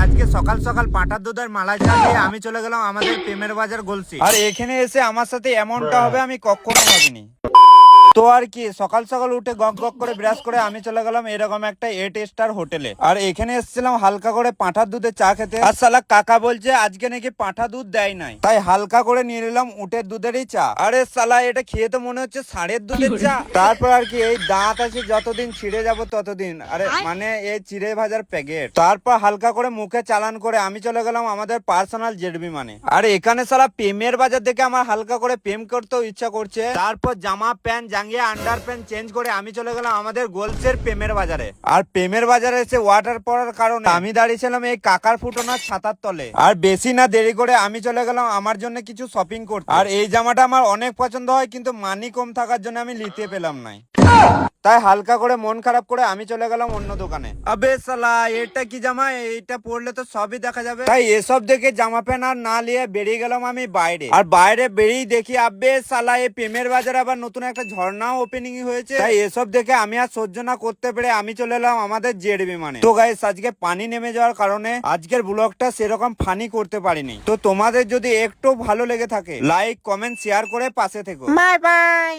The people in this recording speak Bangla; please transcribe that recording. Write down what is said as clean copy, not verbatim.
আজকে সকাল সকাল পাঁঠার দুধের মালাই চা দিয়ে আমি চলে গেলাম আমাদের প্রেমের বাজার গলসি। আর এখানে এসে আমার সাথে এমনটা হবে আমি কখনো ভাবিনি। তো আর কি সকাল সকাল উঠে গক গক করে ব্রাশ করে আমি চলে গেলাম এরকম একটা 8 স্টার হোটেলে। আর এখানে এসেছিলাম হালকা করে পাঁঠার দুধের চা খেতে। আর শালা কাকা বলছে আজকে নাকি পাঁঠা দুধ দেয় নাই, তাই হালকা করে নিয়ে নিলাম উটের দুধেরই চা। আরে শালা এটা খেয়ে তো মনে হচ্ছে ষাঁড়ের দুধের চা। তারপর আর কি এই দাঁত আছে যতদিন ছিঁড়ে যাব ততদিন, আরে মানে এই চিড়ে ভাজার প্যাকেট। তারপর হালকা করে মুখে চালান করে আমি চলে গেলাম আমাদের পার্সোনাল জেডবি মানে। আর এখানে শালা প্রেমের বাজার দেখে আমার হালকা করে প্রেম করতেও ইচ্ছা করছে। তারপর জামা প্যান্ট জাঙ্গিয়া আন্ডার প্যান্ট চেঞ্জ করে আমি চলে গেলাম আমাদের গোলসের প্রেমের বাজারে। আর প্রেমের বাজারে এসে ওয়াটার পড়ার কারণে আমি দাঁড়িয়েছিলাম এই কাকার ফুটনার ছাতার তলে। আর বেশি না দেরি করে আমি চলে গেলাম আমার জন্য কিছু শপিং করতে। আর এই জামাটা আমার অনেক পছন্দ হয়, কিন্তু মানি কম থাকার জন্য আমি নিতে পেলাম নাই, তাই হালকা করে মন খারাপ করে আমি চলে গেলাম অন্য দোকানে। আবে শালা এটা কি জামা, এটা পরলে তো সবই দেখা যাবে। তাই এসব দেখে জামা প্যান্ট আর না নিয়ে বেরিয়ে গেলাম আমি বাইরে। আর বাইরে বেরিয়ে দেখি আবে শালা এই প্রেমের বাজারে আবার নতুন একটা ঝর্ণাও ওপেনিং হয়েছে। তাই এসব দেখে আমি আর সহ্য না করতে পেরে আমি চলে এলাম আমাদের জেডবি মানে। তো গাইস আজকে পানি নেমে যাওয়ার কারণে আজকের ব্লগটা সেরকম ফানি করতে পারিনি। তো তোমাদের যদি একটু ভালো লেগে থাকে লাইক কমেন্ট শেয়ার করে পাশে থেকো। Bye bye.